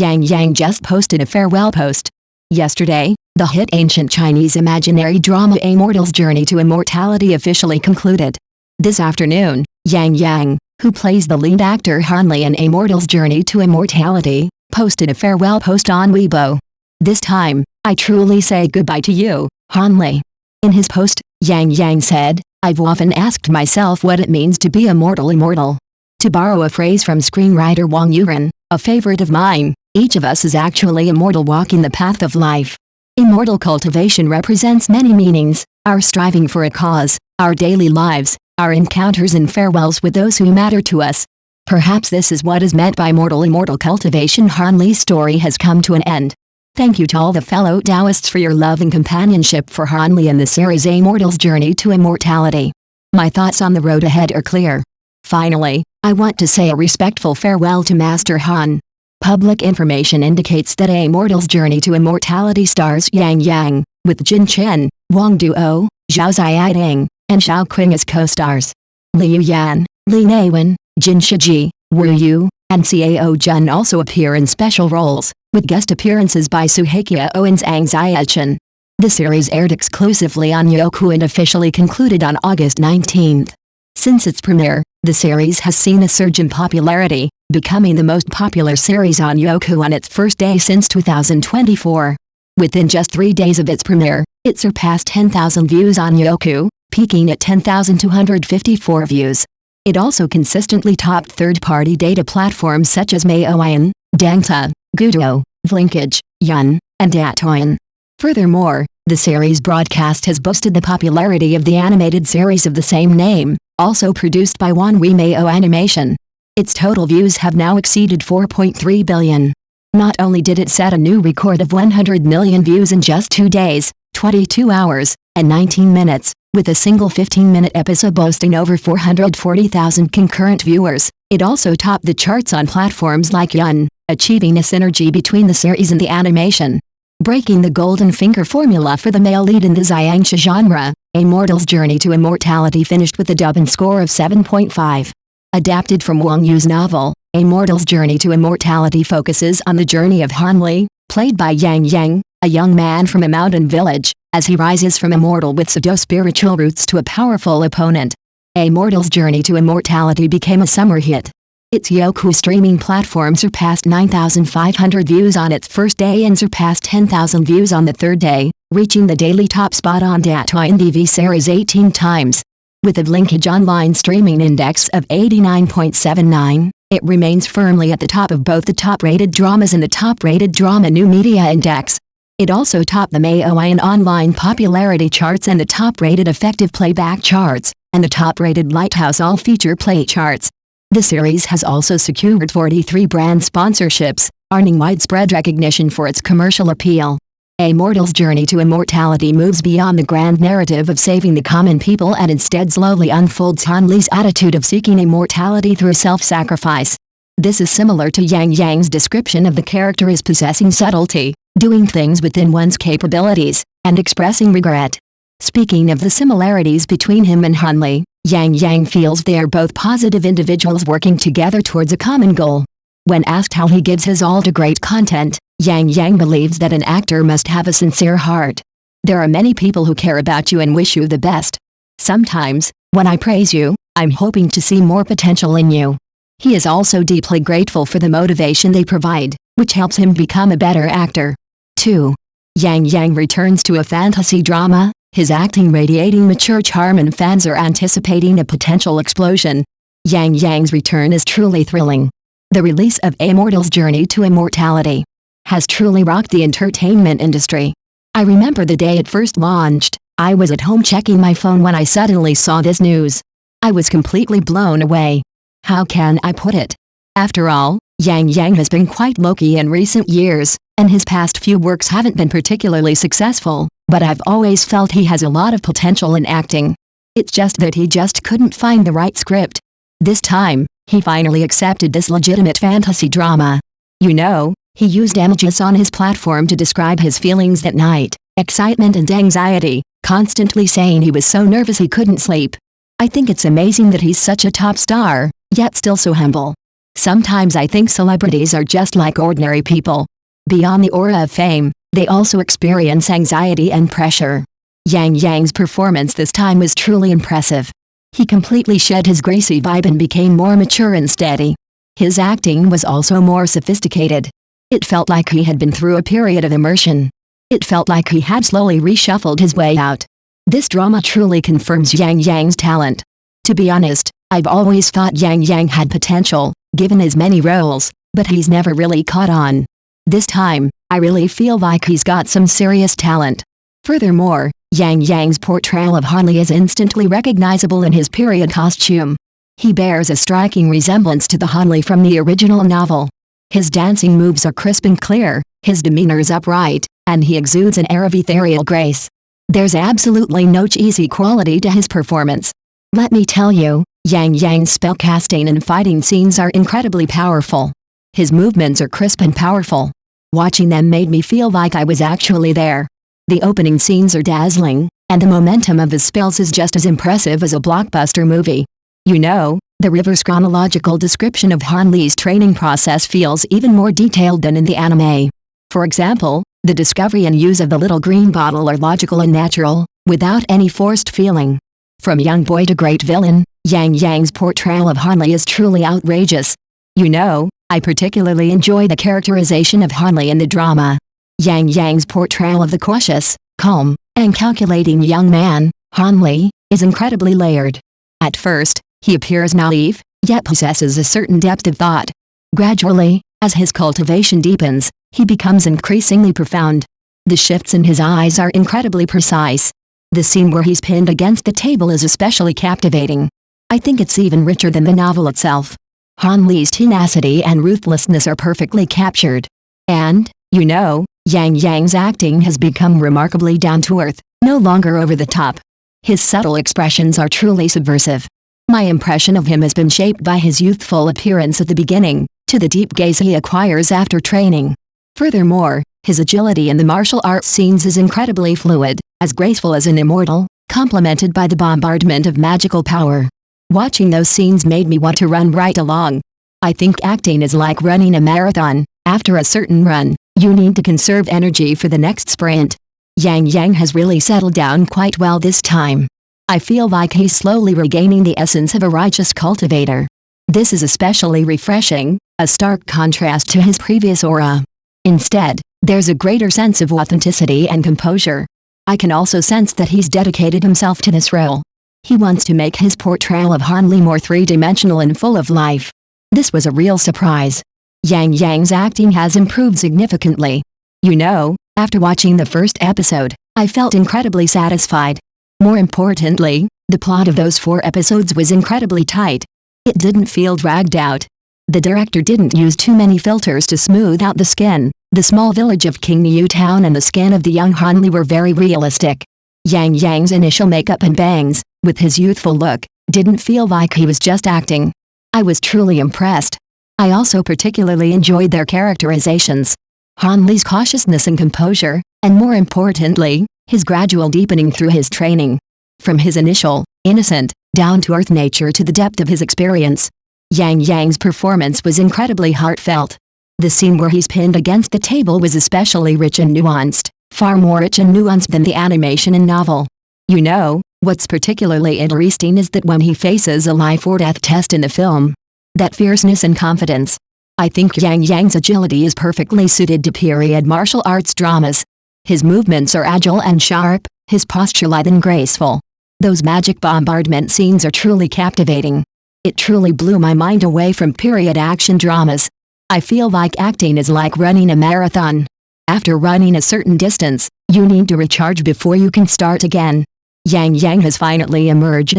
Yang Yang just posted a farewell post. Yesterday, the hit ancient Chinese imaginary drama A Mortal's Journey to Immortality officially concluded. This afternoon, Yang Yang, who plays the lead actor Han Li in A Mortal's Journey to Immortality, posted a farewell post on Weibo. This time, I truly say goodbye to you, Han Li. In his post, Yang Yang said, I've often asked myself what it means to be immortal. To borrow a phrase from screenwriter Wang Yuren, a favorite of mine, each of us is actually immortal walking the path of life. Immortal cultivation represents many meanings, our striving for a cause, our daily lives, our encounters and farewells with those who matter to us. Perhaps this is what is meant by immortal cultivation. Han Li's story has come to an end. Thank you to all the fellow Taoists for your love and companionship for Han Li in the series A Mortal's Journey to Immortality. My thoughts on the road ahead are clear. Finally, I want to say a respectful farewell to Master Han. Public information indicates that A Mortal's Journey to Immortality stars Yang Yang, with Jin Chen, Wang Duo, Zhao Ziading, and Xiao Qing as co-stars. Liu Yan, Li Naiwen, Jin Shiji, Wu Yu, and Cao Jun also appear in special roles, with guest appearances by Suhaikia and Zhang Ziachen. The series aired exclusively on Youku and officially concluded on August 19. Since its premiere, the series has seen a surge in popularity, becoming the most popular series on Youku on its first day since 2024. Within just 3 days of its premiere, it surpassed 10,000 views on Youku, peaking at 10,254 views. It also consistently topped third-party data platforms such as Maoyan, Dangta, Gudo, Vlinkage, Yun, and Datoyan. Furthermore, the series broadcast has boosted the popularity of the animated series of the same name, also produced by Wanhui Mao Animation. Its total views have now exceeded 4.3 billion. Not only did it set a new record of 100 million views in just 2 days, 22 hours, and 19 minutes, with a single 15-minute episode boasting over 440,000 concurrent viewers, it also topped the charts on platforms like Yun, achieving a synergy between the series and the animation. Breaking the golden finger formula for the male lead in the Xiangxia genre, A Mortal's Journey to Immortality finished with a dub and score of 7.5. Adapted from Wang Yu's novel, A Mortal's Journey to Immortality focuses on the journey of Han Li, played by Yang Yang, a young man from a mountain village, as he rises from immortal with pseudo-spiritual roots to a powerful opponent. A Mortal's Journey to Immortality became a summer hit. Its Youku streaming platform surpassed 9,500 views on its first day and surpassed 10,000 views on the third day, reaching the daily top spot on Datoyan TV series 18 times. With a Vlinkage online streaming index of 89.79, it remains firmly at the top of both the top-rated dramas and the top-rated drama new media index. It also topped the Maoyan online popularity charts and the top-rated effective playback charts, and the top-rated Lighthouse all-feature play charts. The series has also secured 43 brand sponsorships, earning widespread recognition for its commercial appeal. A Mortal's Journey to Immortality moves beyond the grand narrative of saving the common people and instead slowly unfolds Han Li's attitude of seeking immortality through self-sacrifice. This is similar to Yang Yang's description of the character as possessing subtlety, doing things within one's capabilities, and expressing regret. Speaking of the similarities between him and Han Li, Yang Yang feels they are both positive individuals working together towards a common goal. When asked how he gives his all to great content, Yang Yang believes that an actor must have a sincere heart. There are many people who care about you and wish you the best. Sometimes, when I praise you, I'm hoping to see more potential in you. He is also deeply grateful for the motivation they provide, which helps him become a better actor. 2. Yang Yang returns to a fantasy drama, his acting radiating mature charm and fans are anticipating a potential explosion. Yang Yang's return is truly thrilling. The release of A Mortal's Journey to Immortality has truly rocked the entertainment industry. I remember the day it first launched. I was at home checking my phone when I suddenly saw this news. I was completely blown away. How can I put it? After all, Yang Yang has been quite low-key in recent years, and his past few works haven't been particularly successful, but I've always felt he has a lot of potential in acting. It's just that he just couldn't find the right script. This time, he finally accepted this legitimate fantasy drama. You know, he used images on his platform to describe his feelings that night, excitement and anxiety, constantly saying he was so nervous he couldn't sleep. I think it's amazing that he's such a top star, yet still so humble. Sometimes I think celebrities are just like ordinary people. Beyond the aura of fame, they also experience anxiety and pressure. Yang Yang's performance this time was truly impressive. He completely shed his gracie vibe and became more mature and steady. His acting was also more sophisticated. It felt like he had been through a period of immersion. It felt like he had slowly reshuffled his way out. This drama truly confirms Yang Yang's talent. To be honest, I've always thought Yang Yang had potential, given his many roles, but he's never really caught on. This time, I really feel like he's got some serious talent. Furthermore, Yang Yang's portrayal of Han Li is instantly recognizable in his period costume. He bears a striking resemblance to the Han Li from the original novel. His dancing moves are crisp and clear, his demeanor is upright, and he exudes an air of ethereal grace. There's absolutely no cheesy quality to his performance. Let me tell you, Yang Yang's spellcasting and fighting scenes are incredibly powerful. His movements are crisp and powerful. Watching them made me feel like I was actually there. The opening scenes are dazzling, and the momentum of his spells is just as impressive as a blockbuster movie. You know, the reverse chronological description of Han Li's training process feels even more detailed than in the anime. For example, the discovery and use of the little green bottle are logical and natural, without any forced feeling. From young boy to great villain, Yang Yang's portrayal of Han Li is truly outrageous. You know, I particularly enjoy the characterization of Han Li in the drama. Yang Yang's portrayal of the cautious, calm, and calculating young man, Han Li, is incredibly layered. At first, he appears naive, yet possesses a certain depth of thought. Gradually, as his cultivation deepens, he becomes increasingly profound. The shifts in his eyes are incredibly precise. The scene where he's pinned against the table is especially captivating. I think it's even richer than the novel itself. Han Li's tenacity and ruthlessness are perfectly captured. And, you know, Yang Yang's acting has become remarkably down-to-earth, no longer over the top. His subtle expressions are truly subversive. My impression of him has been shaped by his youthful appearance at the beginning, to the deep gaze he acquires after training. Furthermore, his agility in the martial arts scenes is incredibly fluid, as graceful as an immortal, complemented by the bombardment of magical power. Watching those scenes made me want to run right along. I think acting is like running a marathon. After a certain run, you need to conserve energy for the next sprint. Yang Yang has really settled down quite well this time. I feel like he's slowly regaining the essence of a righteous cultivator. This is especially refreshing, a stark contrast to his previous aura. Instead, there's a greater sense of authenticity and composure. I can also sense that he's dedicated himself to this role. He wants to make his portrayal of Han Li more three-dimensional and full of life. This was a real surprise. Yang Yang's acting has improved significantly. You know, after watching the first episode, I felt incredibly satisfied. More importantly, the plot of those 4 episodes was incredibly tight. It didn't feel dragged out. The director didn't use too many filters to smooth out the skin. The small village of King Niu Town and the skin of the young Han Li were very realistic. Yang Yang's initial makeup and bangs, with his youthful look, didn't feel like he was just acting. I was truly impressed. I also particularly enjoyed their characterizations. Han Li's cautiousness and composure, and more importantly, his gradual deepening through his training. From his initial, innocent, down-to-earth nature to the depth of his experience, Yang Yang's performance was incredibly heartfelt. The scene where he's pinned against the table was especially rich and nuanced, far more rich and nuanced than the animation and novel. You know, what's particularly interesting is that when he faces a life-or-death test in the film, that fierceness and confidence. I think Yang Yang's agility is perfectly suited to period martial arts dramas. His movements are agile and sharp, his posture lithe and graceful. Those magic bombardment scenes are truly captivating. It truly blew my mind away from period action dramas. I feel like acting is like running a marathon. After running a certain distance, you need to recharge before you can start again. Yang Yang has finally emerged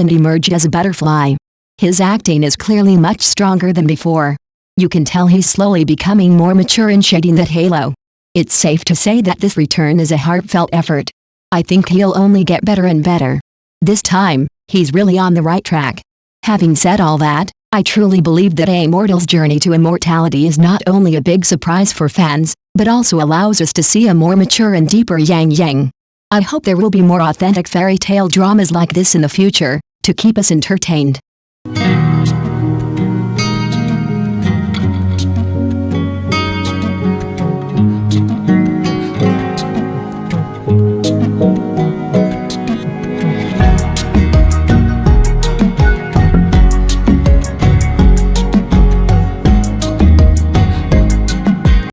as a butterfly. His acting is clearly much stronger than before. You can tell he's slowly becoming more mature and shedding that halo. It's safe to say that this return is a heartfelt effort. I think he'll only get better and better. This time, he's really on the right track. Having said all that, I truly believe that a mortal's journey to immortality is not only a big surprise for fans, but also allows us to see a more mature and deeper Yang Yang. I hope there will be more authentic fairy tale dramas like this in the future, to keep us entertained.